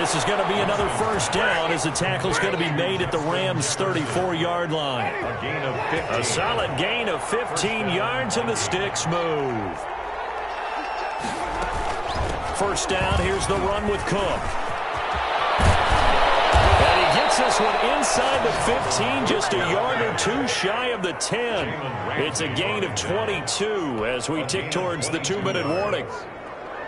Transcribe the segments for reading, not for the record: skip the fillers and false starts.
this is going to be another first down as the tackle's going to be made at the Rams' 34-yard line. A solid gain of 15 yards, and the sticks move. First down, here's the run with Cook. And he gets this one inside the 15, just a yard or two shy of the 10. It's a gain of 22 as we tick towards the 2-minute warning.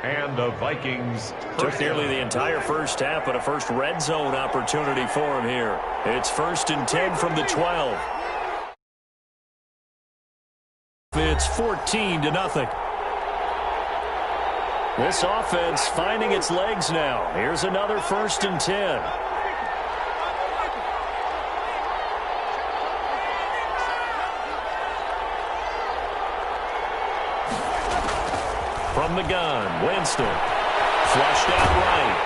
And the Vikings took nearly the entire first half, but a first red zone opportunity for him here. It's 1st and 10 from the 12. It's 14-0. This offense finding its legs now. Here's another 1st and 10. From the gun, Winston. Flushed out right.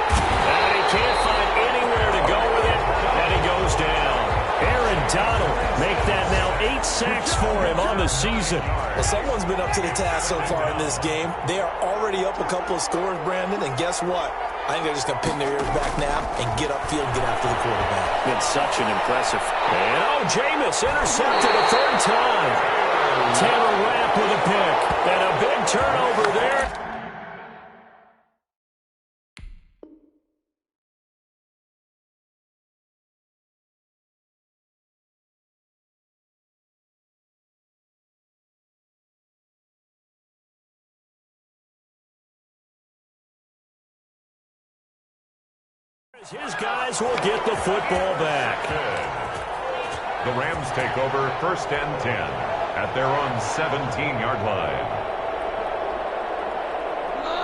And he can't find anywhere to go with it. And he goes down. Aaron Donald make that now 8 sacks for him on the season. Well, someone's been up to the task so far in this game. They are already up a couple of scores, Brandon, and guess what? I think they're just going to pin their ears back now and get upfield and get after the quarterback. It's such an impressive. And, Jameis intercepted a 3rd time. Taylor Rapp with a pick. And a big turnover there. His guys will get the football back. The Rams take over 1st and 10 at their own 17-yard line.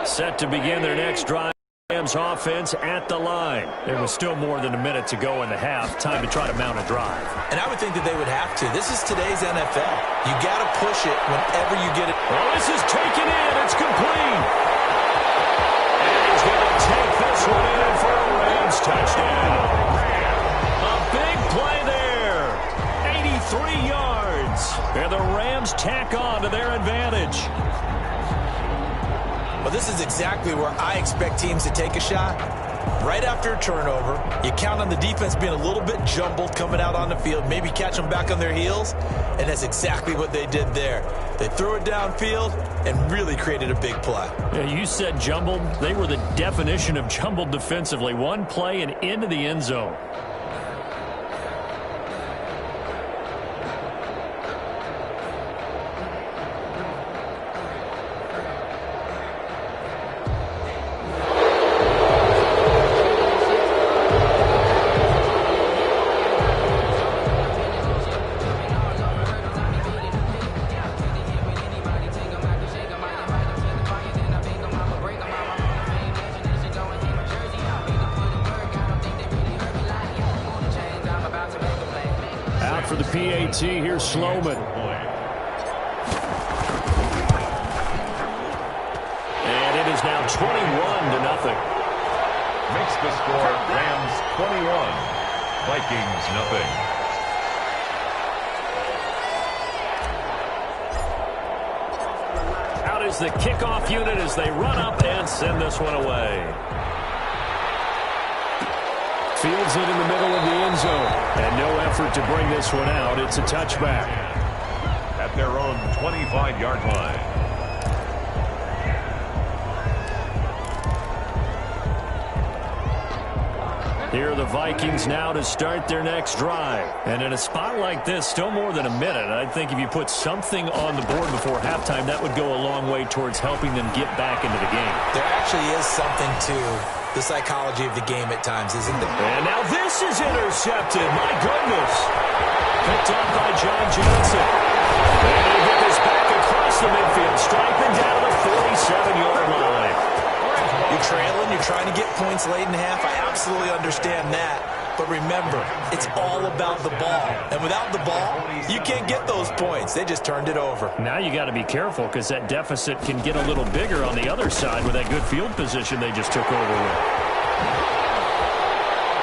Set to begin their next drive. Rams offense at the line. There was still more than a minute to go in the half. Time to try to mount a drive. And I would think that they would have to. This is today's NFL. You got to push it whenever you get it. Oh, this is taken in. It's complete. And he's going to take this one in for a Rams touchdown. A big play there. 83 yards. And the Rams tack on to their advantage. Well, this is exactly where I expect teams to take a shot. Right after a turnover, you count on the defense being a little bit jumbled coming out on the field, maybe catch them back on their heels, and that's exactly what they did there. They threw it downfield and really created a big play. Yeah, you said jumbled. They were the definition of jumbled defensively. One play and into the end zone. For the PAT, here's Sloman. And it is now 21-0. Makes the score Rams 21, Vikings nothing. Out is the kickoff unit as they run up and send this one away. Fields it in the middle of the end zone. And no effort to bring this one out. It's a touchback. At their own 25-yard line. Here are the Vikings now to start their next drive. And in a spot like this, still more than a minute, I think if you put something on the board before halftime, that would go a long way towards helping them get back into the game. There actually is something to the psychology of the game at times, isn't there? And now this is intercepted. My goodness. Picked up by John Johnson. And they get this back across the midfield, striping down to the 47-yard line. You're trailing, you're trying to get points late in half. I absolutely understand that. But remember, it's all about the ball. And without the ball, you can't get those points. They just turned it over. Now you got to be careful because that deficit can get a little bigger on the other side with that good field position they just took over with.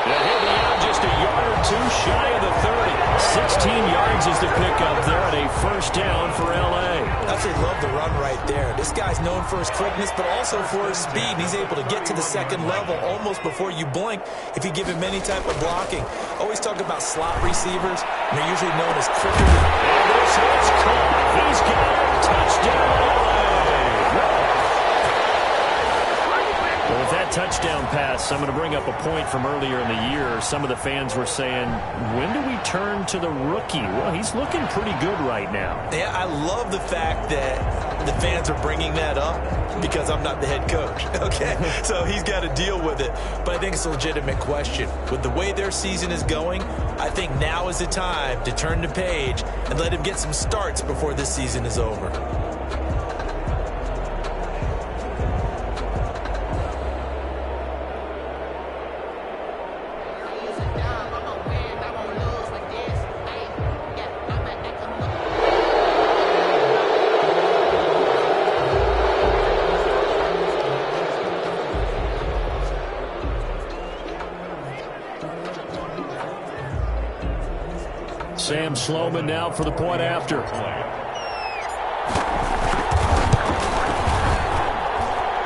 And he'll be out just a yard or two shy of the 30. 16 yards is the pickup there at a first down for L.A. I absolutely love the run right there. This guy's known for his quickness, but also for his speed. And he's able to get to the second level almost before you blink if you give him any type of blocking. Always talk about slot receivers, and they're usually known as quicker than... And this is caught. He's got a touchdown. Well, with that touchdown pass, I'm going to bring up a point from earlier in the year. Some of the fans were saying, when do we turn to the rookie? Well, he's looking pretty good right now. Yeah, I love the fact that the fans are bringing that up because I'm not the head coach, okay? So he's got to deal with it. But I think it's a legitimate question. With the way their season is going, I think now is the time to turn the page and let him get some starts before this season is over. Sam Sloman now for the point after.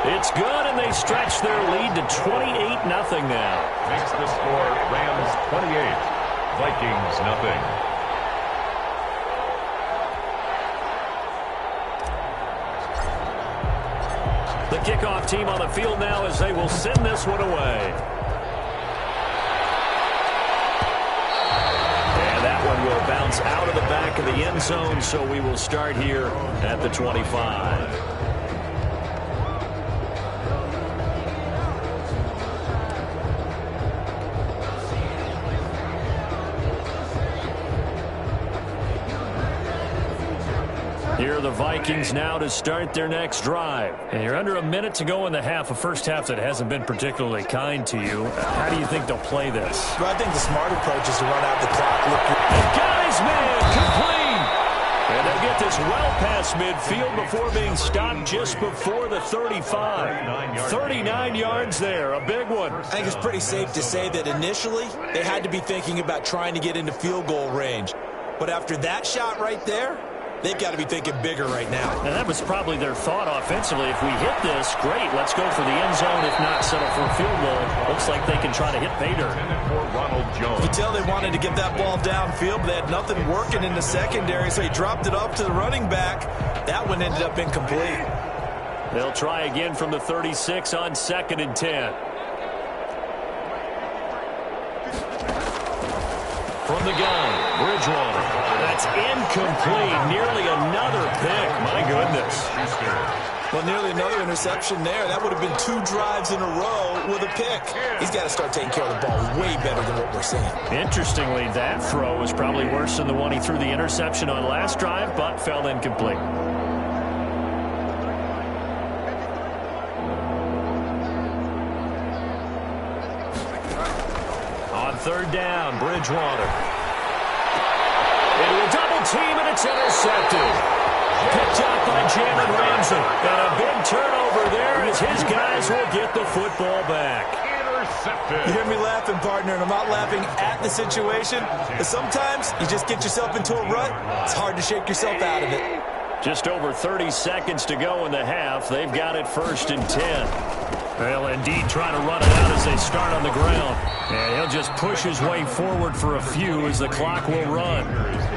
It's good, and they stretch their lead to 28-0 now. Makes the score Rams 28, Vikings nothing. The kickoff team on the field now as they will send this one away. Will bounce out of the back of the end zone, so we will start here at the 25. Here are the Vikings now to start their next drive. And you're under a minute to go in the half, a first half that hasn't been particularly kind to you. How do you think they'll play this? Well, I think the smart approach is to run out the clock. And Guy's man complete. And they get this well past midfield before being stopped just before the 35. 39 yards there, a big one. I think it's pretty safe to say that initially they had to be thinking about trying to get into field goal range. But after that shot right there, they've got to be thinking bigger right now. And that was probably their thought offensively. If we hit this, great, let's go for the end zone. If not, settle for a field goal. Looks like they can try to hit pay dirt. You could tell they wanted to get that ball downfield, but they had nothing working in the secondary, so he dropped it off to the running back. That one ended up incomplete. They'll try again from the 36 on 2nd and 10. From the gun, Bridgewater. That's incomplete. Nearly another pick. My goodness. Well, nearly another interception there. That would have been 2 drives in a row with a pick. He's got to start taking care of the ball way better than what we're seeing. Interestingly, that throw was probably worse than the one he threw the interception on last drive, but fell incomplete. On 3rd down, Bridgewater. Into a double team, and it's intercepted. Picked up by Jalen Ramsey. And a big turnover there as his guys will get the football back. Intercepted. You hear me laughing, partner, and I'm not laughing at the situation. But sometimes you just get yourself into a rut. It's hard to shake yourself out of it. Just over 30 seconds to go in the half. They've got it 1st and 10. They'll indeed try to run it out as they start on the ground. And he'll just push his way forward for a few as the clock will run.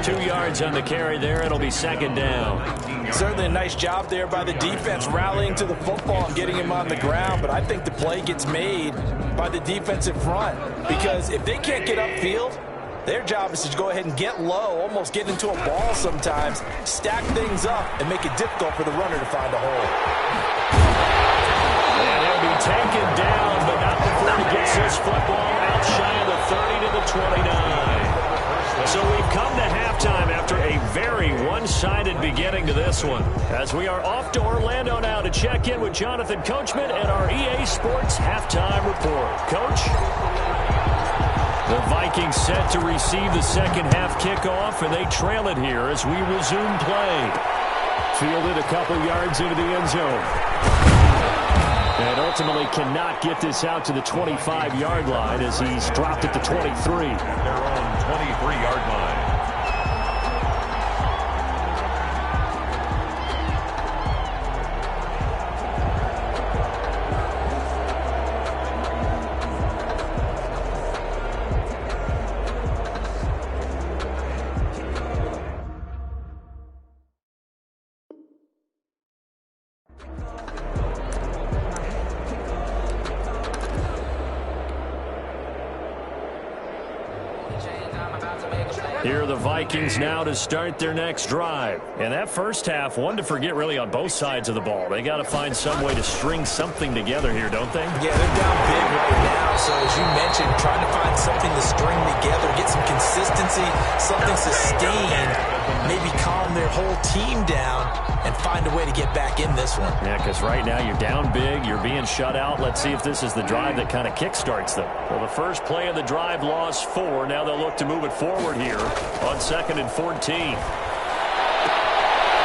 2 yards on the carry there. It'll be 2nd down. Certainly a nice job there by the defense rallying to the football and getting him on the ground. But I think the play gets made by the defensive front. Because if they can't get upfield, their job is to go ahead and get low, almost get into a ball sometimes, stack things up, and make it difficult for the runner to find a hole. And he'll be taken down, but not before he gets this football out shy of the 30 to the 29. So we've come to halftime after a very one-sided beginning to this one. As we are off to Orlando now to check in with Jonathan Coachman and our EA Sports Halftime Report. Coach? The Vikings set to receive the second half kickoff, and they trail it here as we resume play. Fielded a couple yards into the end zone. And ultimately cannot get this out to the 25-yard line as he's dropped at the 23. At their own 23-yard line. Here are the Vikings now to start their next drive. And that first half, one to forget really on both sides of the ball. They got to find some way to string something together here, don't they? Yeah, they're down big right now. So as you mentioned, trying to find something to string together, get some consistency, something sustained, maybe calm their whole team down and find a way to get back in this one. Yeah, because right now you're down big, you're being shut out. Let's see if this is the drive that kind of kickstarts them. Well, the first play of the drive lost 4. Now they'll look to move it forward here on 2nd and 14.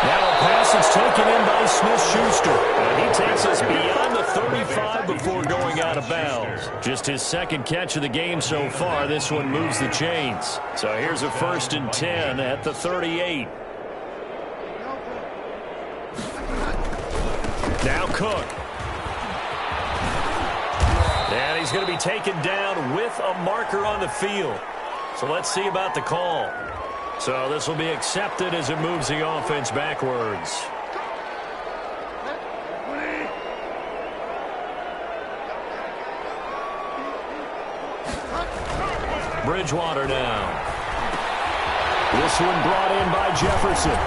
Now a pass is taken in by Smith-Schuster. And he takes us beyond the 35 before going out of bounds. Just his second catch of the game so far. This one moves the chains. So here's a 1st and 10 at the 38. Now Cook. And he's going to be taken down with a marker on the field. So let's see about the call. So this will be accepted as it moves the offense backwards. Bridgewater now. This one brought in by Jefferson.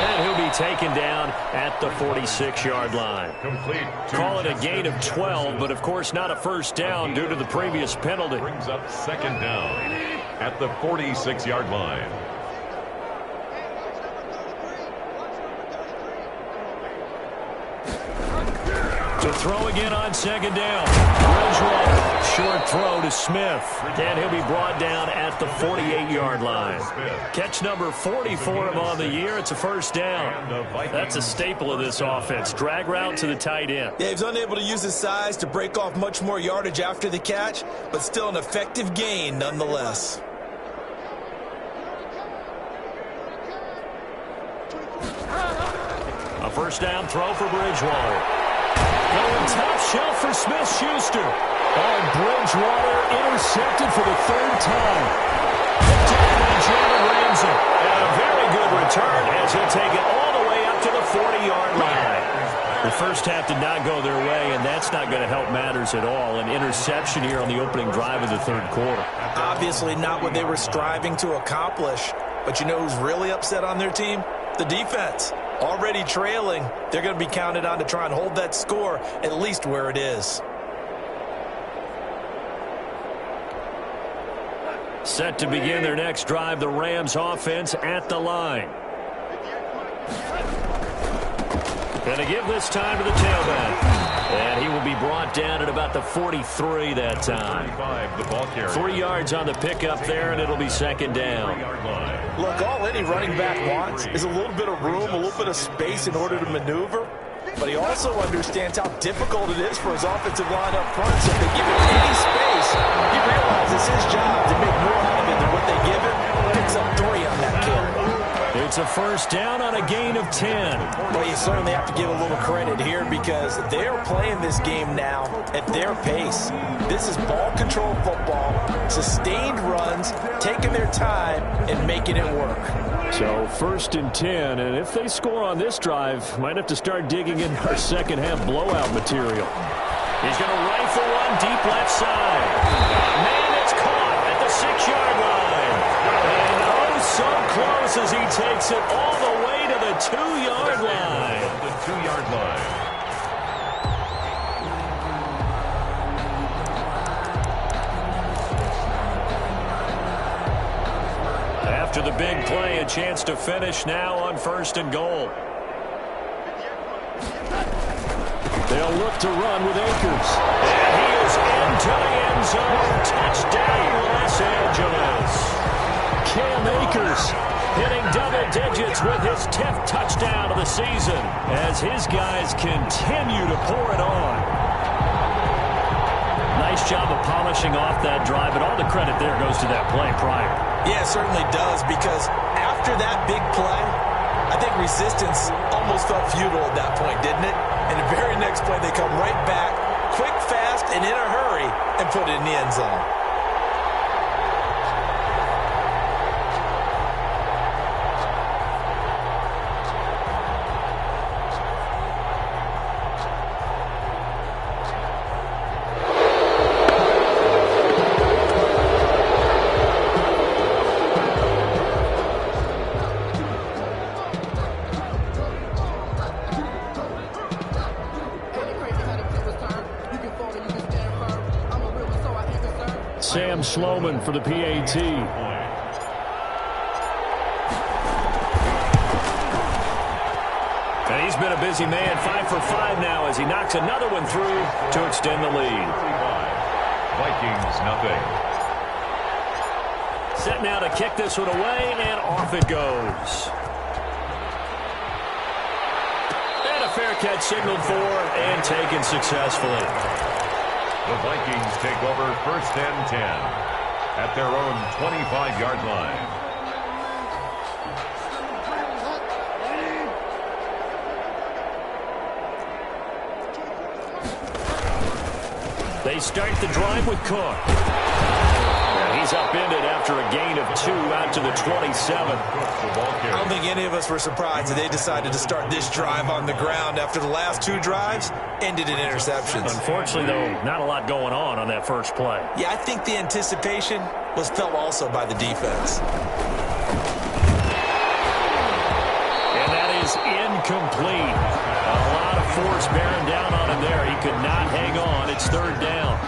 And he'll be taken down at the 46-yard line. Complete. Call it a gain of 12, but of course not a first down due to the previous penalty. Brings up 2nd down at the 46-yard line. To throw again on 2nd down. Bridgewater. Short throw to Smith. And he'll be brought down at the 48-yard line. Catch number 40 for him on the year. It's a first down. That's a staple of this offense. Drag route to the tight end. Yeah, he's unable to use his size to break off much more yardage after the catch, but still an effective gain nonetheless. A first down throw for Bridgewater. Going top shelf for Smith-Schuster. And Bridgewater intercepted for the 3rd time. Picked up by Jalen Ramsey. And a very good return as he'll take it all the way up to the 40-yard line. The first half did not go their way, and that's not going to help matters at all. An interception here on the opening drive of the 3rd quarter. Obviously not what they were striving to accomplish. But you know who's really upset on their team? The defense. Already trailing, they're going to be counted on to try and hold that score at least where it is. Set to begin their next drive, the Rams offense at the line. Going to give this time to the tailback. And he will be brought down at about the 43 that time. 45, the ball carrier. 3 yards on the pickup there, and it'll be 2nd down. Look, all any running back wants is a little bit of room, a little bit of space in order to maneuver. But he also understands how difficult it is for his offensive line up front. So if they give him any space, he realizes his job to make more out of it than what they give him. Picks up 3 on that carry. It's a first down on a gain of 10. Well, you certainly have to give a little credit here because they're playing this game now at their pace. This is ball control football, sustained runs, taking their time and making it work. So 1st and 10, and if they score on this drive, might have to start digging in our second half blowout material. He's going to rifle one deep left side. Man, it's caught at the 6-yard line. And oh, so close as he takes it all the way to the 2-yard line. The 2-yard line. After the big play, a chance to finish now on 1st and goal. They'll look to run with Akers. And he is into the end zone. Touchdown, Los Angeles. Cam Akers hitting double digits with his 10th touchdown of the season as his guys continue to pour it on. Nice job of polishing off that drive, and all the credit there goes to that play prior. Yeah, it certainly does, because after that big play, I think resistance almost felt futile at that point, didn't it? And the very next play, they come right back, quick, fast, and in a hurry, and put it in the end zone. Sam Sloman for the PAT. And he's been a busy man, 5 for 5 now as he knocks another one through to extend the lead. Vikings, nothing. Set now to kick this one away, and off it goes. And a fair catch signaled for and taken successfully. The Vikings take over 1st and 10 at their own 25-yard line. They start the drive with Cook. And he's upended after a gain of 2 out to the 27. I don't think any of us were surprised that they decided to start this drive on the ground after the last 2 drives ended in interceptions. Unfortunately, though, not a lot going on that first play. Yeah, I think the anticipation was felt also by the defense. And that is incomplete. A lot of force bearing down on him there. He could not hang on. It's 3rd down.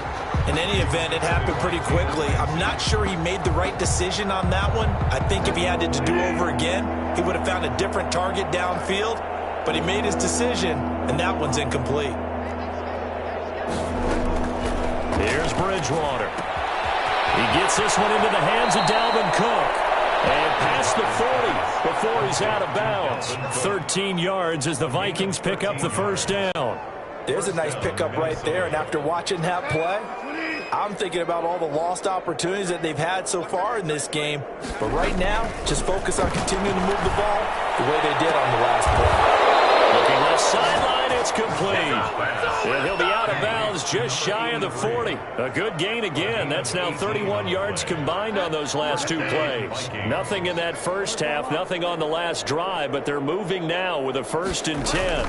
In any event, it happened pretty quickly. I'm not sure he made the right decision on that one. I think if he had it to do over again, he would have found a different target downfield. But he made his decision, and that one's incomplete. Here's Bridgewater. He gets this one into the hands of Dalvin Cook. And past the 40 before he's out of bounds. 13 yards as the Vikings pick up the 1st down. There's a nice pickup right there, and after watching that play, I'm thinking about all the lost opportunities that they've had so far in this game. But right now, just focus on continuing to move the ball the way they did on the last play. Looking left sideline, it's complete. And he'll be out of bounds just shy of the 40. A good gain again. That's now 31 yards combined on those last 2 plays. Nothing in that first half, nothing on the last drive, but they're moving now with a 1st and 10.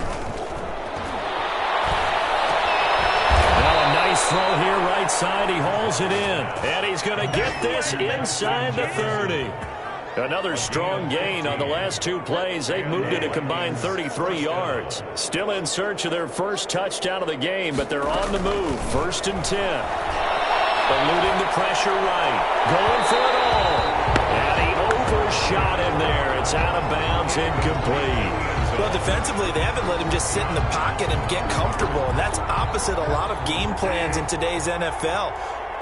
Nice throw here right side. He hauls it in. And he's going to get this inside the 30. Another strong gain on the last 2 plays. They've moved it a combined 33 yards. Still in search of their first touchdown of the game, but they're on the move. 1st and 10. Eluding the pressure right. Going for it all. And he overshot him there. It's out of bounds, incomplete. Well, defensively, they haven't let him just sit in the pocket and get comfortable, and that's opposite a lot of game plans in today's NFL.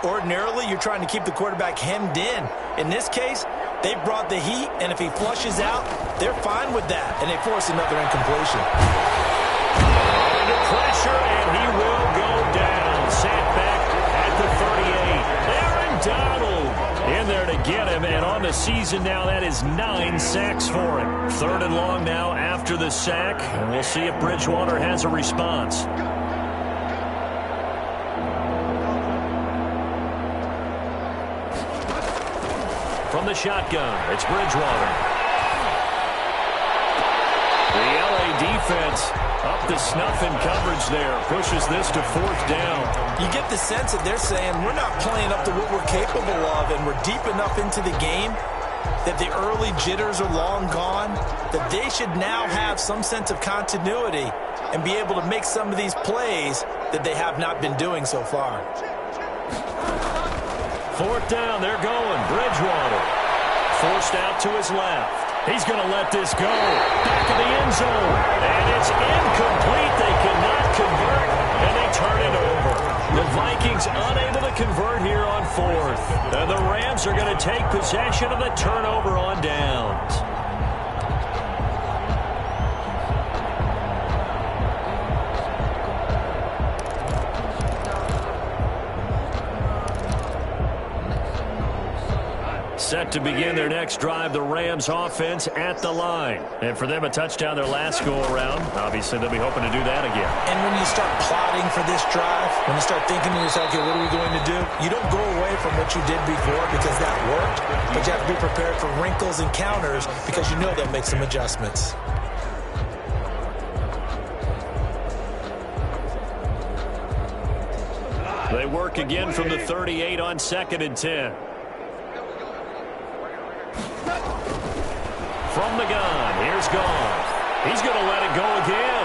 Ordinarily, you're trying to keep the quarterback hemmed in. In this case, they brought the heat, and if he flushes out, they're fine with that, and they force another incompletion. Under pressure, and he will go down. Sat back at the 38. Aaron Donald in there to get him, and on the season now, that is 9 sacks for him. 3rd and long now after the sack, and we'll see if Bridgewater has a response. From the shotgun, it's Bridgewater. The LA defense up to snuff in coverage there. Pushes this to 4th down. You get the sense that they're saying we're not playing up to what we're capable of, and we're deep enough into the game that the early jitters are long gone, that they should now have some sense of continuity and be able to make some of these plays that they have not been doing so far. 4th down, they're going. Bridgewater forced out to his left. He's going to let this go. Back of the end zone. And it's incomplete. They cannot convert, and they turn it over. The Vikings unable to convert here on 4th. And the Rams are going to take possession of the turnover on downs. Set to begin their next drive, the Rams offense at the line. And for them, a touchdown their last go-around. Obviously, they'll be hoping to do that again. And when you start plotting for this drive, when you start thinking to yourself, okay, what are we going to do? You don't go away from what you did before because that worked, but you have to be prepared for wrinkles and counters because you know they'll make some adjustments. They work again from the 38 on 2nd and 10. From the gun, here's Goff. He's going to let it go again.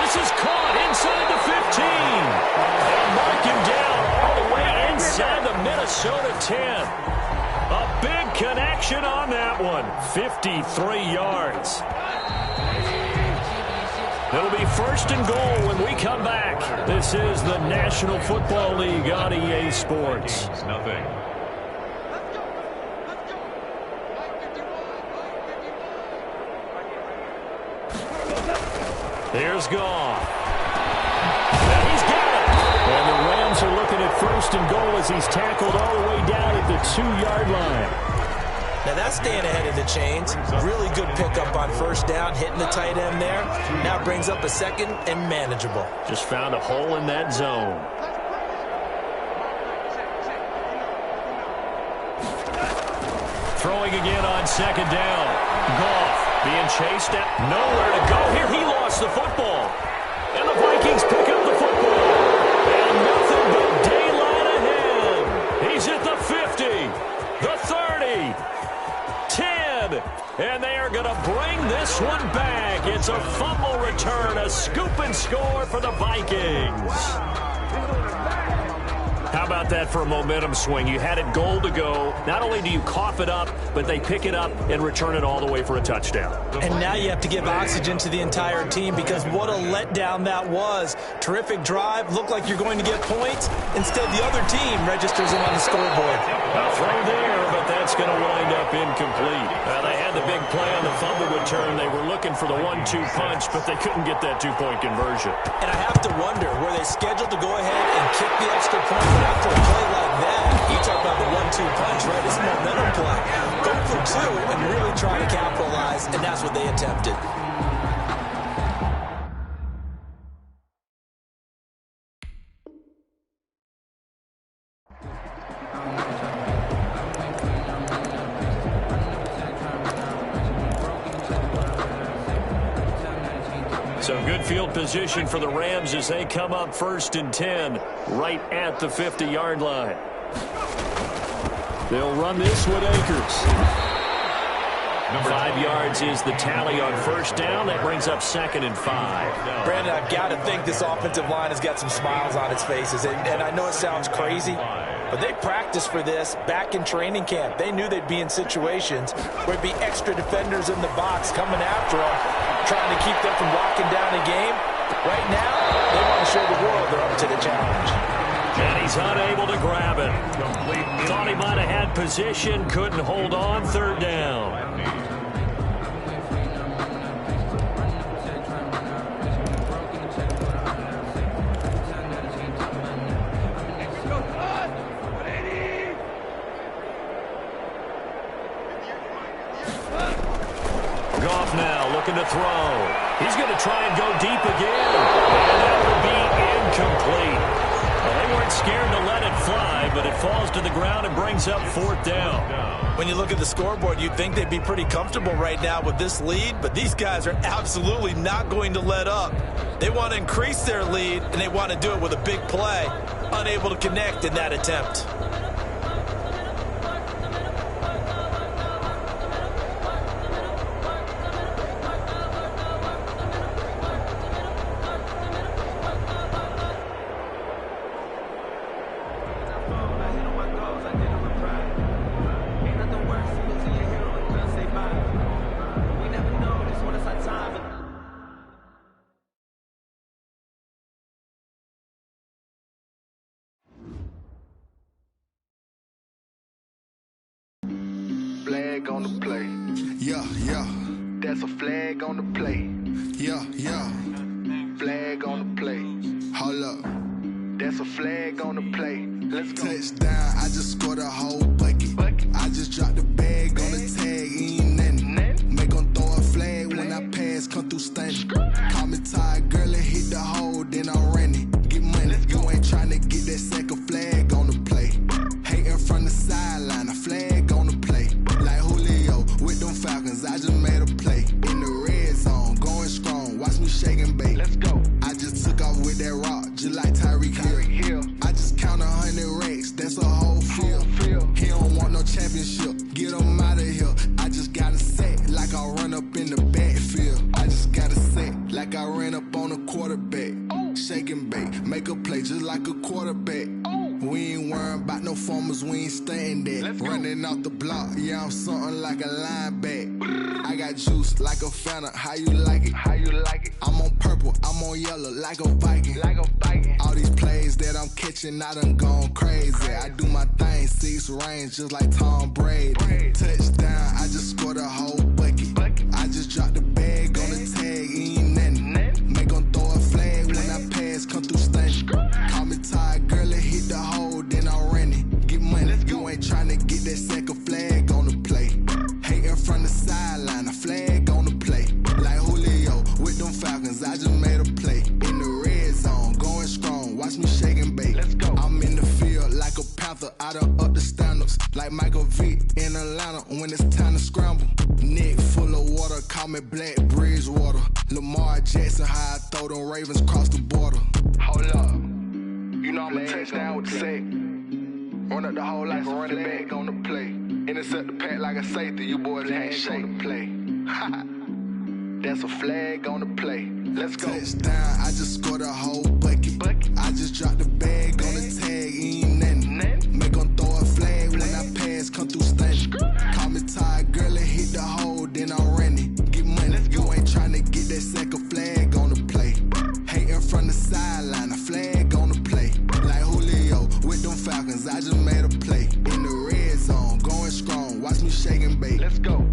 This is caught inside the 15. They'll mark him down all the way inside the Minnesota 10. A big connection on that one. 53 yards. It'll be first and goal when we come back. This is the National Football League on EA Sports. Nothing. Here's Goff. And he's got it. And the Rams are looking at first and goal as he's tackled all the way down at the 2-yard line. Now that's staying ahead of the chains. Really good pickup on first down, hitting the tight end there. Now brings up a second and manageable. Just found a hole in that zone. Throwing again on second down. Goff being chased at nowhere to go here. He lost the football. And the Vikings pick up the football. And nothing but daylight ahead. He's at the 50, the 30, 10. And they are going to bring this one back. It's a fumble return, a scoop and score for the Vikings. How about that for a momentum swing? You had it goal to go. Not only do you cough it up, but they pick it up and return it all the way for a touchdown. And now you have to give oxygen to the entire team because what a letdown that was. Terrific drive. Looked like you're going to get points. Instead, the other team registers them on the scoreboard. A throw there, but that's going to wind up incomplete. They had the big play on the fumble return. They were looking for the 1-2 punch, but they couldn't get that 2-point conversion. And I have to wonder, were they scheduled to go ahead and kick the extra point? After a play like that, you talk about the 1-2 punch, right? It's a momentum play. Go for two and really try to capitalize, and that's what they attempted. So good field position for the Rams as they come up first and 10 right at the 50-yard line. They'll run this with Akers. 5 yards is the tally on first down. That brings up second and 5. Brandon, I've got to think this offensive line has got some smiles on its faces. And I know it sounds crazy, but they practiced for this back in training camp. They knew they'd be in situations where it'd be extra defenders in the box coming after them, trying to keep them from locking down a game. Right now, they want to show the world they're up to the challenge. And he's unable to grab it. Thought he might have had position, couldn't hold on. Third down. Goff now looking to throw. He's going to try and go deep again. And that will be incomplete. Well, they weren't scared to let it fly, but it falls to the ground and brings up fourth down. When you look at the scoreboard, you'd think they'd be pretty comfortable right now with this lead, but these guys are absolutely not going to let up. They want to increase their lead, and they want to do it with a big play. Unable to connect in that attempt. Flag on the play. Yeah, yeah. That's a flag on the play. Yeah, yeah. Flag on the play. Hold up. That's a flag on the play. Let's go. Touchdown, I just scored a whole bucket. I just dropped the bag on the tag, ain't nothing. Make them throw a flag when I pass, come through stunning. Call me tired, girl, and hit the hole, then I'm running. Get money, you ain't tryna get that second flag on the play. Hating from the sideline, a flag on the play. Like Julio with them Falcons, I just made a play. In the red zone, going strong, watch me shake and bake. Let's go. I just took off with that rock, just like Tyreek Hill. I just count 100 racks, that's a whole field. He don't want no championship, get him out of here. I just got a set, like I run up in the backfield. I just got a set, no formers, we ain't staying there. Running off the block, yeah, I'm something like a linebacker. I got juice like a Fanta, how you like it? How you like it? I'm on purple, I'm on yellow, like a Viking. Like a Viking. All these plays that I'm catching, I done gone crazy. I do my thing, 6 range, just like Tom Brady. Touchdown, I just scored a whole bucket. I just dropped the bag on the tag, ain't nothing. Make 'em throw a flag when I pass, come through stunning. Call me tired, girl, it hit the hole, then I'm running. Get money, you ain't tryna get that second flag on the play. Hating from the sideline, a flag on the play. Like Julio with them Falcons, I just made a play. In the red zone, going strong, watch me shake and bake. I'm in the field like a panther, I done up the standards. Like Michael Vick in Atlanta when it's time to scramble. Neck full of water, call me Black Bridgewater. Lamar Jackson, how I throw them Ravens cross the border. Hold up, you know I'm a touchdown with the sack. Run up the hole like a running back on the play. Intercept the pack like a safety, you boys can't shake the play. That's a flag on the play. Let's go. Touchdown, I just scored a whole bucket. I just dropped the bag on the tag, ain't nothing. Make 'em throw a flag when I pass, come through stunning. Call me tired, girl, it hit the hole, then I'm running. Get money, you ain't tryna get that second flag on the play. Hating from the sideline, a flag on the play. Like Julio with them Falcons, I just made a play. In the red zone, going strong, watch me shake and bake. Let's go.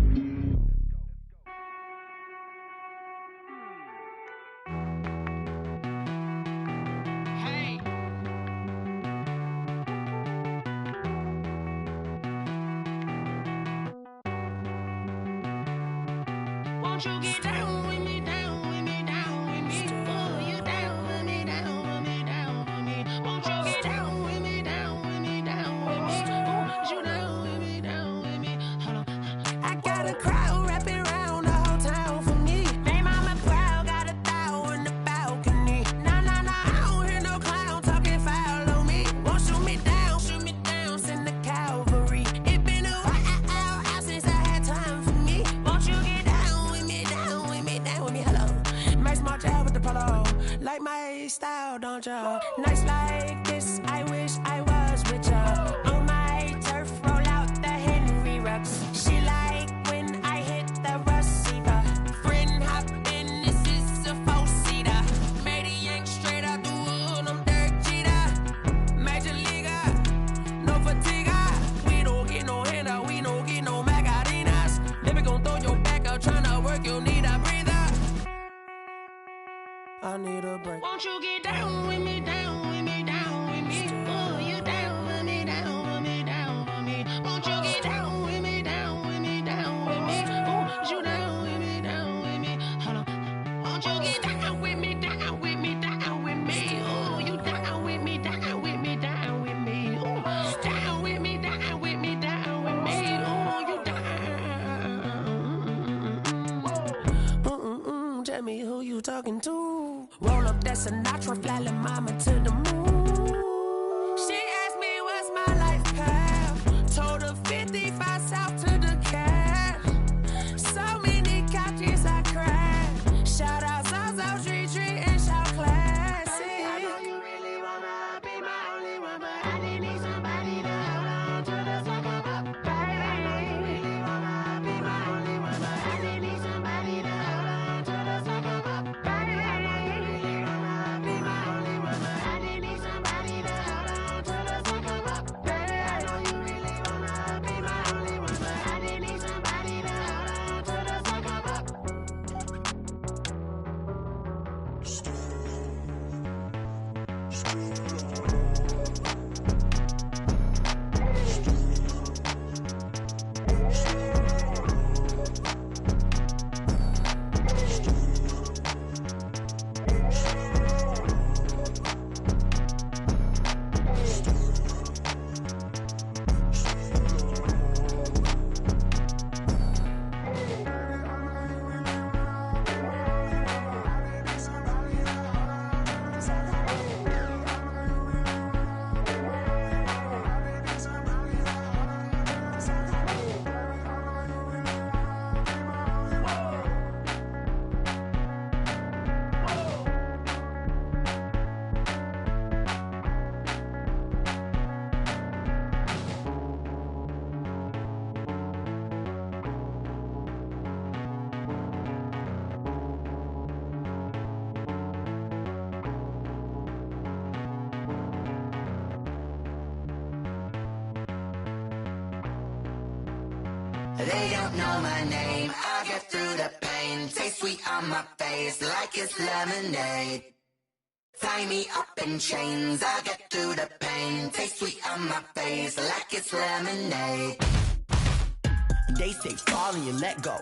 Won't you get down with me, down with me, down with me? Oh, you down with me, down with me, down with me. Won't you get down with me, down with me, down with me? Oh, you down with me, down with me? Hold on. I got a crowd wrapping around the whole town for me. They mama proud, got a thou in the balcony. Nah, nah, nah, I don't hear no clown talking foul on me. Won't shoot me down, send the cavalry. It been a while since I had time for me. Won't you get down with me, down with me, down with me? Hello. Max March out with the polo. Like my style, don't ya? Nights like this, I wish I was with ya. On my turf, roll out the Henry Rux. She like when I hit the receiver. Friend hop in, this is a four-seater. Made a yank straight out the wood, I'm Derek Jeter. Major leaguer, no fatigue. We don't get no handout, we don't get no Macarinas. Never gon' throw your back out, tryna work, you need a breather. I need a break. Won't you get down with me, down with me, down with me? Oh, you down with me, down with me, down with me? Won't you get down with me, down with me, down with me? Oh, you down with me, down with me? Hold on. Won't you get down with me, down with me, down with me? Oh, you down with me, down with me, down with me? Oh, down with me, down with me, down with me? Oh, you down. Tell me who you talking to. Roll up that Sinatra, fly la mama to the moon. She asked me what's my life path. Told her 55 south to the cab. So many couches I cried. Shout out South Street and shout classic. I know you really wanna be my only one, but I didn't need somebody to hold on to the second up. Baby, I know you really wanna be my only one, but I didn't need somebody to hold on to the second up. Baby, I know you really wanna be my only one, but I didn't need They don't know my name, I'll get through the pain. Taste sweet on my face like it's lemonade. Tie me up in chains, I'll get through the pain. Taste sweet on my face like it's lemonade. They say fall and you let go,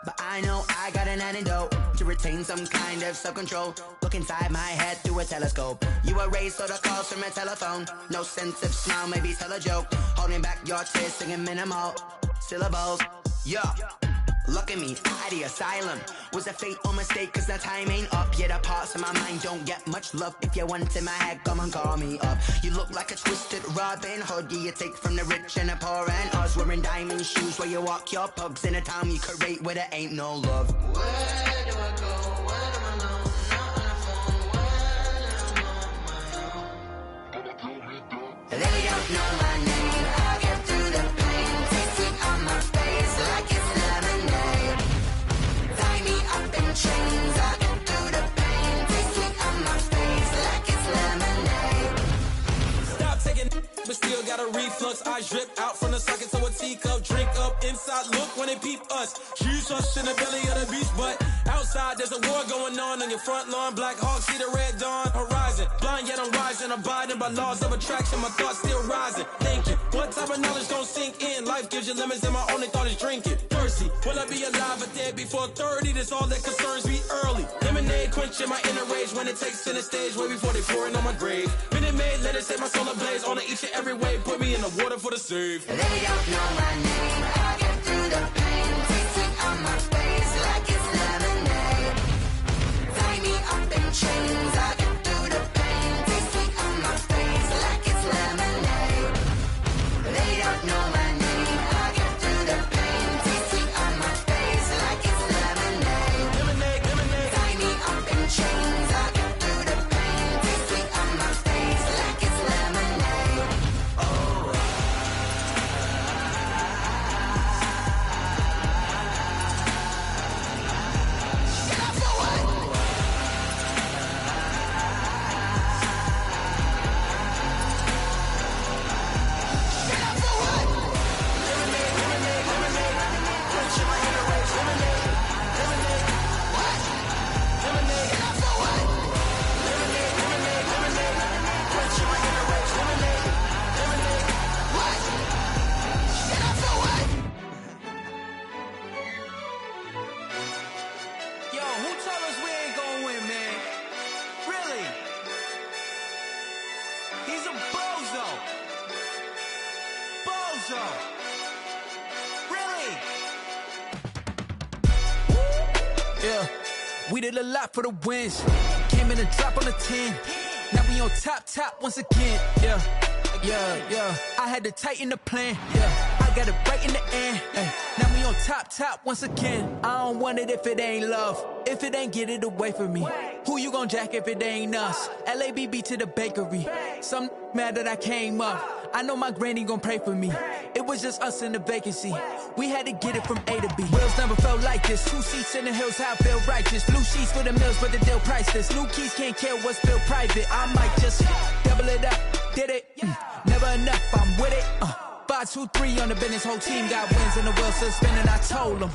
but I know I got an antidote to retain some kind of self-control. Look inside my head through a telescope. You erase all the calls from a telephone. No sense of smile, maybe tell a joke. Holding back your tears, singing minimal syllables. Yeah, look at me, out the asylum. Was a fate or mistake, cause the time ain't up. Yet the parts of my mind don't get much love. If you want in my head, come and call me up. You look like a twisted Robin Hood. Yeah, you take from the rich and the poor and us. Wearing diamond shoes where you walk your pugs in a town you create where there ain't no love. Where do I go? Where am I alone? Not on the phone. When I'm on my own. They don't know my name. I'll get through the pain. Taste sweet on my face like it's lemonade. Tie me up in chains. I'll get through the pain. Taste sweet on my face like it's lemonade. Stop taking, but still got a reflux. I drip out from the socket to a teacup. Drink up inside, look when they peep us. Shoes us in the belly of the beach, but outside there's a war going on your front lawn. Black Hawk, see the red dawn horizon. Blind yet I'm rising, abiding by laws of attraction. My thoughts still rising. Thinking, what type of knowledge don't sink in? Life gives you limits and my only thought is drinking. Thirsty, will I be alive or dead before 30? That's all that concerns me early. Lemonade quenching my inner rage when it takes center stage way before they pour it on my grave. Minute Maid, let it set my soul ablaze. On each and every way, put me in the water for the save. They don't know my name, I'll get through the pain. Taste sweet on my face like it's lemonade. Tie me up in chains, I'll get through the pain. Taste sweet on my face like it's lemonade. They don't know my name, I'll get through the pain. Taste sweet on my face like it's lemonade. Lemonade, lemonade. Tie me up in chains, I'll get through the pain. Taste sweet on my face like it's lemonade. Yo, who told us we ain't gonna win, man? Really? He's a bozo. Bozo. Really? Yeah, we did a lot for the wins. Came in and drop on the 10. Now we on top once again. Yeah. I had to tighten the plan. Yeah, I got it right in the end. Ay. Now we on top once again. I don't want it if it ain't love. If it ain't, get it away from me. Who you gon' jack if it ain't us? LABB to the bakery. Some mad that I came up. I know my granny gon' pray for me. It was just us in the vacancy. We had to get it from A to B. Wheels never felt like this. 2 seats in the hills, how I feel righteous. Blue sheets for the mills, but the deal priceless. New keys can't care what's still private. I might just double it up. Did it? Never enough, I'm with it. 5, 2, 3 on the business. Whole team got wins and the wheels still spinning. I told them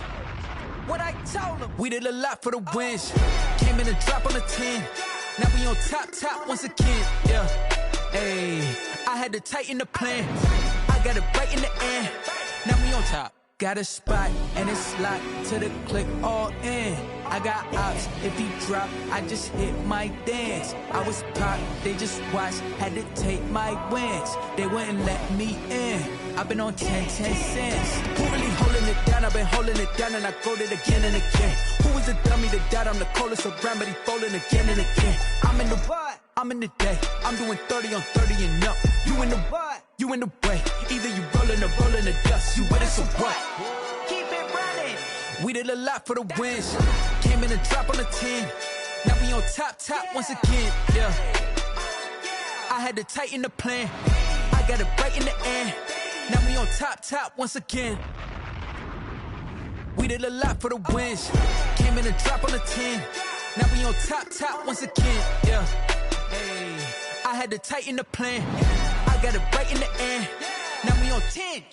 what I told them. We did a lot for the wins. Came in and drop on the 10. Now we on top once again. Yeah. Hey, I had to tighten the plan. I got it right in the end. Now we on top. Got a spot and it's locked to the click all in. I got ops, if he drop, I just hit my dance. I was pop, they just watched, had to take my wins. They wouldn't let me in. I've been on 10 cents. Who really holding it down? I've been holding it down and I go it again and again. Who was the dummy that died? I'm the coldest around, but he folding again and again. I'm in the what? I'm in the day. I'm doing 30 on 30 and up. You in the what? You in the way. Either you rolling or rolling the dust. You with it, so what? Keep it running. We did a lot for the wins. Came in and drop on the 10. Now we on top once again. Yeah. I had to tighten the plan. I got it right in the end. Now we on top once again. We did a lot for the wins. Came in and drop on the 10. Now we on top once again. Yeah. Hey, I had to tighten the plan. I got it right in the end. Now we on 10.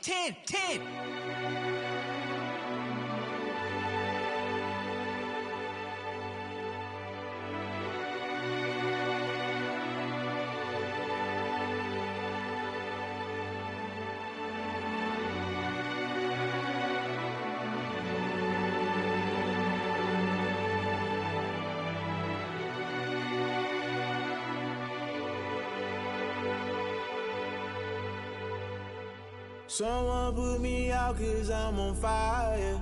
Someone put me out 'cause I'm on fire.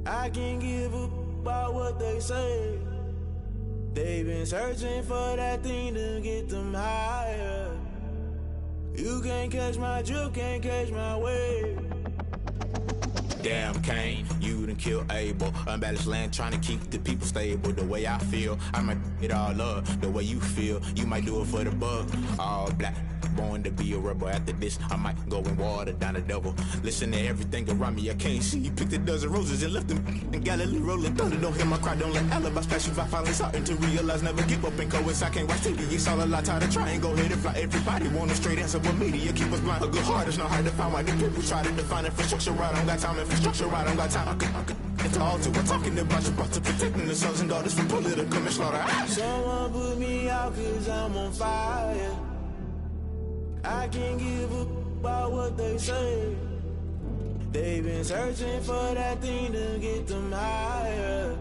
I can't give a about what they say. They've been searching for that thing to get them higher. You can't catch my drift, can't catch my wave. Damn, Kane, you done killed Abel. Unbalanced land, trying to keep the people stable. The way I feel, I might it all up. The way you feel, you might do it for the buck. All black, born to be a rebel. After this, I might go and water down the devil. Listen to everything around me, I can't see. Picked a dozen roses and left them in Galilee rolling thunder. Don't hear my cry, don't let alibis pass you by. Finally starting to realize, never give up and coincide. Can't watch TV, it's all a lot. Tired of trying, go ahead and fly. Everybody want a straight answer, but media keep us blind. A good heart is not hard to find. Why the people try to define infrastructure right? I don't got time, infrastructure right, I don't got time. I could it's all to. We're talking about your to protecting the sons and daughters from political manslaughter. Someone put me out 'cause I'm on fire. I can't give a about what they say. They've been searching for that thing to get them higher.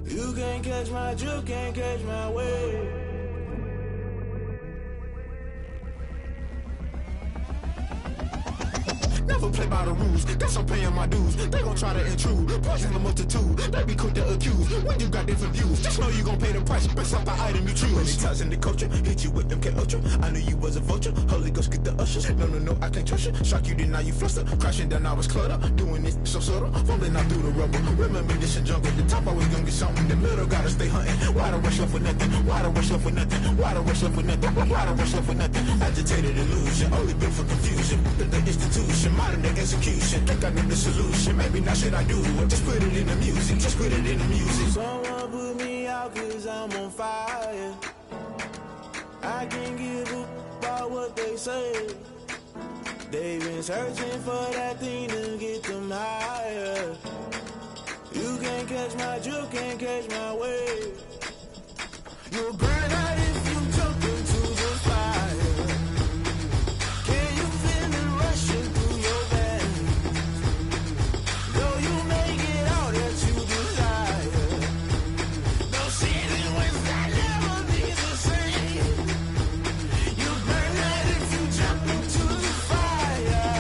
You can't catch my drift, can't catch my wave. Never play by the rules, guess I'm paying my dues. They gon' try to intrude, poison the multitude. They be quick to accuse, when you got different views. Just know you gon' pay the price, based off the item you choose. Many times in the culture, hit you with them K-Ultra. I knew you was a vulture, Holy Ghost get the ushers. No, I can't trust you. Shock you, then now you fluster. Crashing down, I was cluttered. Doing this so subtle, falling out through the rubble. Remember this in jungle, the top always gonna get something. The middle gotta stay hunting. Why the rush left for nothing? Why the rush left for nothing? Why the rush left for nothing? Why the rush left for nothing? Agitated illusion, only built for confusion. The institution, modern day execution. Think I know the solution. Maybe now should I do it? Just put it in the music. Just put it in the music. Someone put me out 'cause I'm on fire. I can't give a about what they say. They've been searching for that thing to get them higher. You can't catch my drift, can't catch my wave. You'll burn out if you jump into the fire. Can you feel it rushing through your veins? Though you make it all that you desire. No ceiling was that never be the same. You burn out if you jump into the fire.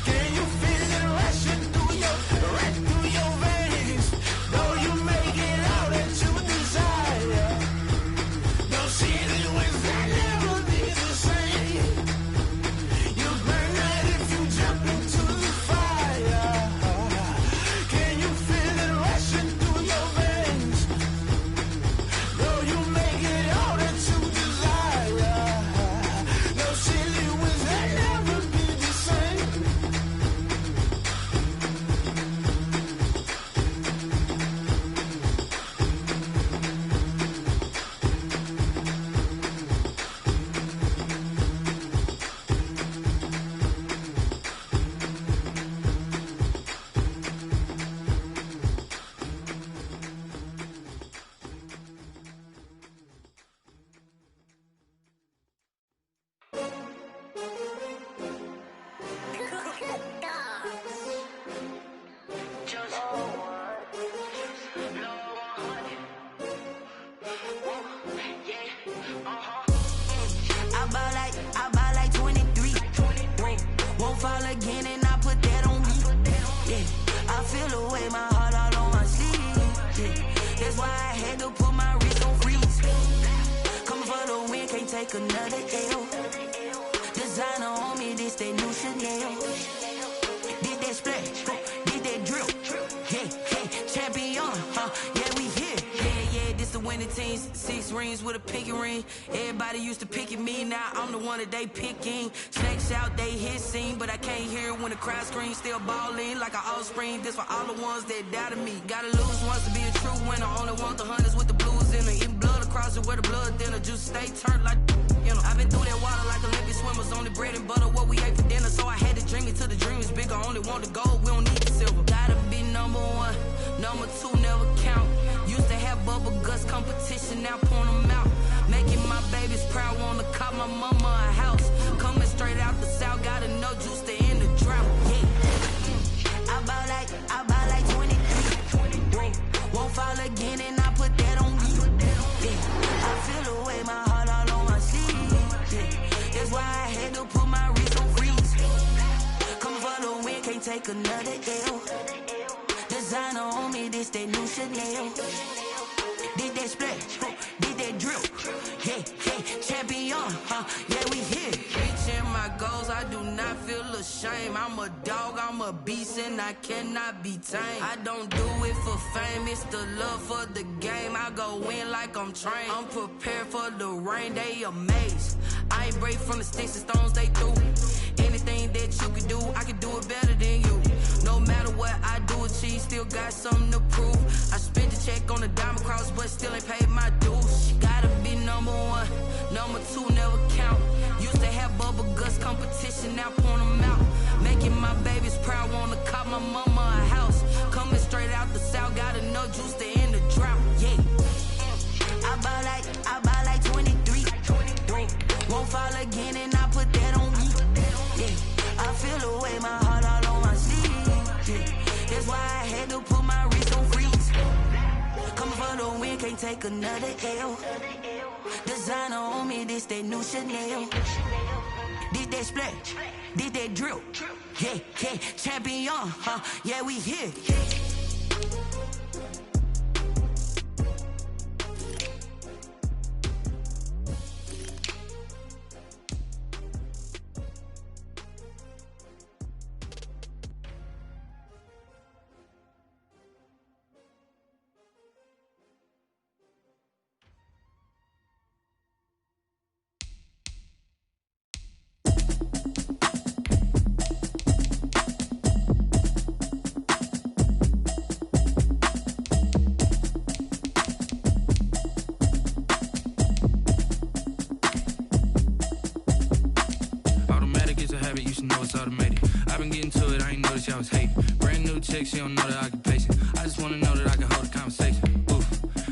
Can you feel it rushing through your veins? Though you make it all that you desire. No ceiling was that never be the same. You burn out if you jump into the fire. Can you feel it rushing through your veins? Though you make it all that you desire. No ceiling was that never be the same. I buy like 23. Won't fall again and I put that on me. Yeah, I feel the way my heart all on my sleeve. Yeah, that's why I had to put my wrist on freeze. Coming for the win, can't take another L. Designer on me, this that new Chanel. Did that splash, did that drill. Yeah, champion, yeah, we here. Yeah, this the winning team. 6 rings with a pinky ring. Everybody used to pick at me, now I'm the one that they picking. Snakes out, they hit scene, but I can't hear it when the crowd screams. Still balling like an offspring. This for all the ones that doubted me. Gotta lose once to be a true winner. Only want the hunters with the blues in it. Eating blood across it where the blood thinner. Juice stay turned like, you know. I've been through that water like Olympic swimmers. Only bread and butter, what we ate for dinner. So I had to dream it till the dream is bigger. Only want the gold, we don't need the silver. Gotta be number 1, number 2 never count. Used to have bubble guts competition, now point them out. Making my babies proud, wanna cop my mama a house. Coming straight out the south, gotta know juice to end the drought. Yeah. I buy like 23. Won't fall again and I put that on me. Yeah. I feel the way my heart all on my sleeve. Yeah. That's why I had to put my wrist on take another L. Designer on me, this that new Chanel. Did that splash, did that drill. Yeah, champion, yeah, we here. Reaching my goals, I do not feel ashamed. I'm a dog, I'm a beast, and I cannot be tamed. I don't do it for fame, it's the love for the game. I go in like I'm trained. I'm prepared for the rain, they amazed. I ain't break from the sticks and stones they threw. Anything that you can do, I can do it better than you. No matter what I do, achieve, still got something to prove. I spent the check on the diamond cross, but still ain't paid my dues. Gotta be number one, number two never count. Used to have bubble guts competition, now point them out. Making my babies proud, wanna cop my mama a house. Coming straight out the south, got enough juice to end the drought. Yeah, I buy like 23. Won't fall again, and I put that on me. Yeah, I feel the way, my heart all on my sleeve. Yeah, that's why I had to put my wrist on freeze. Coming for the win, can't take another L. Designer on me, this that new Chanel. Did that splash, did that drill. Yeah, champion, yeah, we here. I was hating. Brand new chick, she don't know the occupation. I just wanna know that I can hold a conversation. Oof,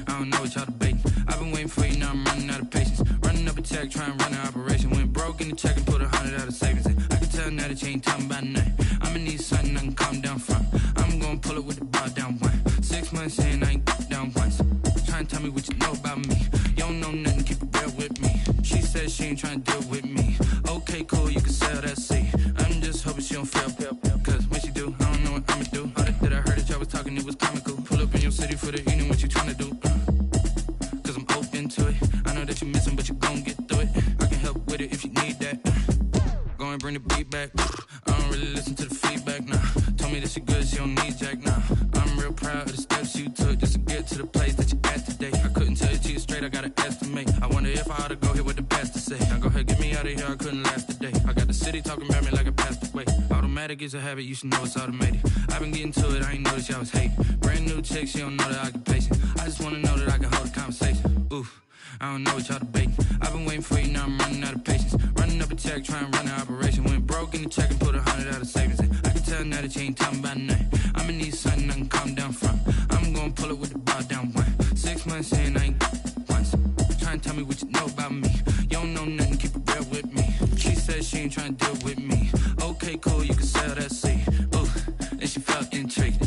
I don't know what y'all debating. I've been waiting for you, now I'm running out of patience. Running up a check, trying to run an operation. Went broke in the check and put 100 out of savings in. I can tell now that you ain't talking about nothing. I'ma need something I can calm down from. I'm gonna pull it with the bar down one. 6 months in, I ain't down once. Trying to tell me what you know about me. You don't know nothing, keep it real with me. She said she ain't trying to deal with me. Okay, cool, you can sell that seat. I'm just hoping she don't fail. Cause when she do, I don't know what I'ma do. All that I heard that y'all was talking, it was comical. Pull up in your city for the evening, what you tryna do? Cause I'm open to it. I know that you missing, but you gon' get through it. I can help with it if you need that. Go and bring the beat back. I don't really listen to the feedback, nah. Told me that she good, she don't need jack, nah. I'm real proud of the steps you took just to get to the place that you at today. I couldn't tell you to you straight, I gotta estimate. I wonder if I ought to go here with the best to say. Now go ahead, get me out of here, I couldn't last today. I got the city talking about me like I passed away. Automatic is a habit, you should know it's automated. I've been getting to it, I ain't noticed y'all was hating. Brand new chick, she don't know the occupation. I just wanna know that I can hold a conversation. Oof, I don't know what y'all debating. I've been waiting for you, now I'm running out of patience. Running up a check, trying to run an operation. Went broke in the check and put 100 out of savings in. I can tell now that you ain't talking about nothing. I'ma need something I can calm down from. I'm gonna pull it with the bar down one. 6 months in, I ain't once. Trying to tell me what you know about me. You don't know nothing, keep it real with me. She said she ain't trying to deal with me. Okay, cool, you can sell that seat. Ooh, and she felt intrigued.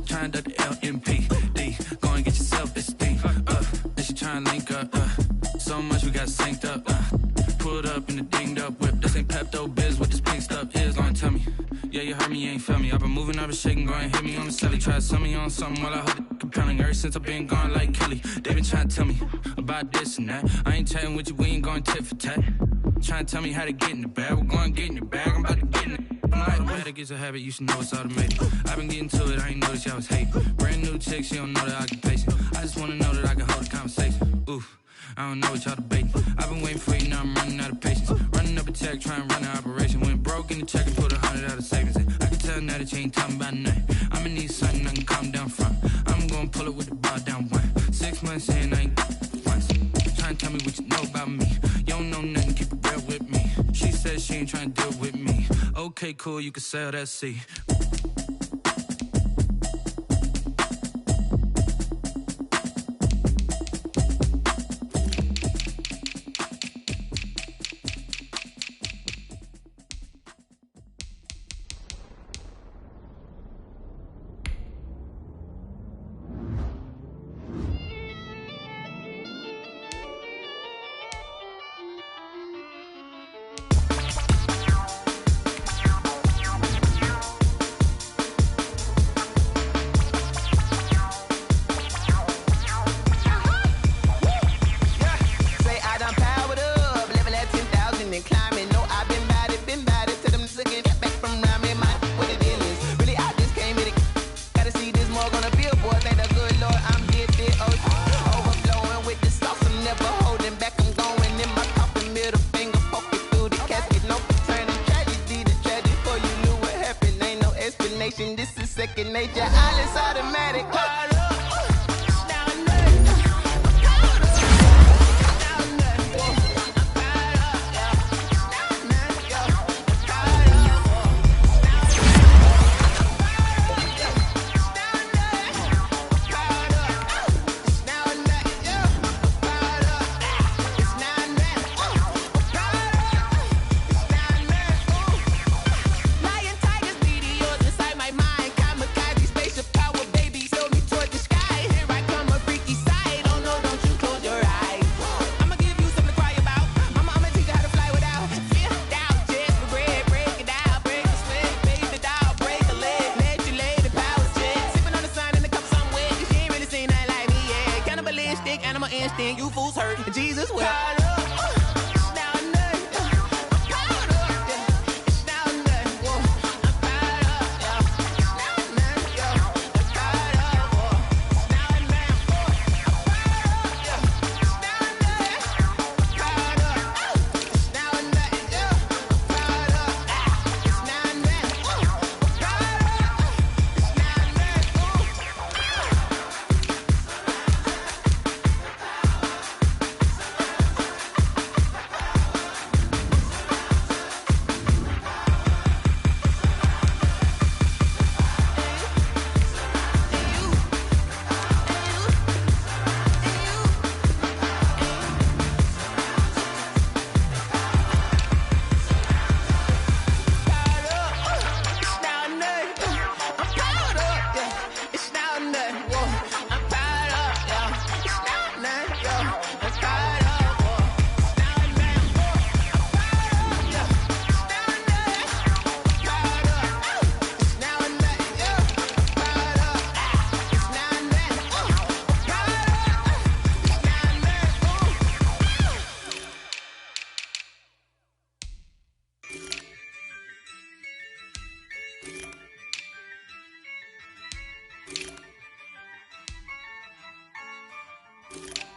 Trying to duck the LMPD. Go and get your self-esteem up. And she trying to link up. So much we got synced up. Pulled up in the dinged up whip. This ain't Pepto-Biz, what this pink stuff is. Gonna tell me. Yeah, you heard me, you ain't felt me. I've been moving, I've been shaking, go and hit me on the celly. Try to sell me on something while I hold it compelling. Ever since I've been gone like Kelly. They been trying to tell me about this and that. I ain't chatting with you, we ain't going tit for tat. Trying to tell me how to get in the bag. We're going to get in your bag, I'm about to get in it. Automatic is a habit, you should know it's automated. I've been getting to it, I ain't noticed y'all was hating. Brand new chick, she don't know the occupation. I just wanna know that I can hold a conversation. Oof, I don't know what y'all debating. I've been waiting for you, now I'm running out of patience. Running up a check, trying to run an operation. Went broke in the check and put 100 out of savings in. I can tell now that you ain't talking about nothing. I'ma need something I can calm down from. I'm gonna pull it with the bar down one. 6 months in, I ain't once. Trying to tell me what you know about me. You don't know nothing, keep it real with me. She said she ain't trying to deal with me. Okay, cool, you can sell that seat. nature, all is automatic. Animal instinct, you fools hurt. Jesus will.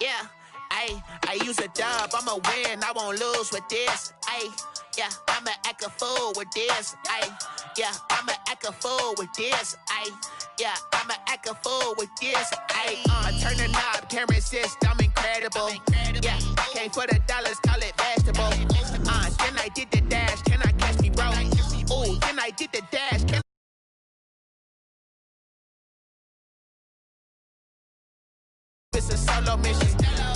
Yeah, I use a dub, I'ma win, I won't lose with this. Yeah, I'ma act a fool with this. Yeah, I'ma act a fool with this. Yeah, I'ma act a fool with this. I turn the knob, camera assist, I'm incredible. Yeah, came for the dollars, call it vegetable. Then I did the dash, can I catch me, bro? Ooh, then I did the dash, can it's a solo mission.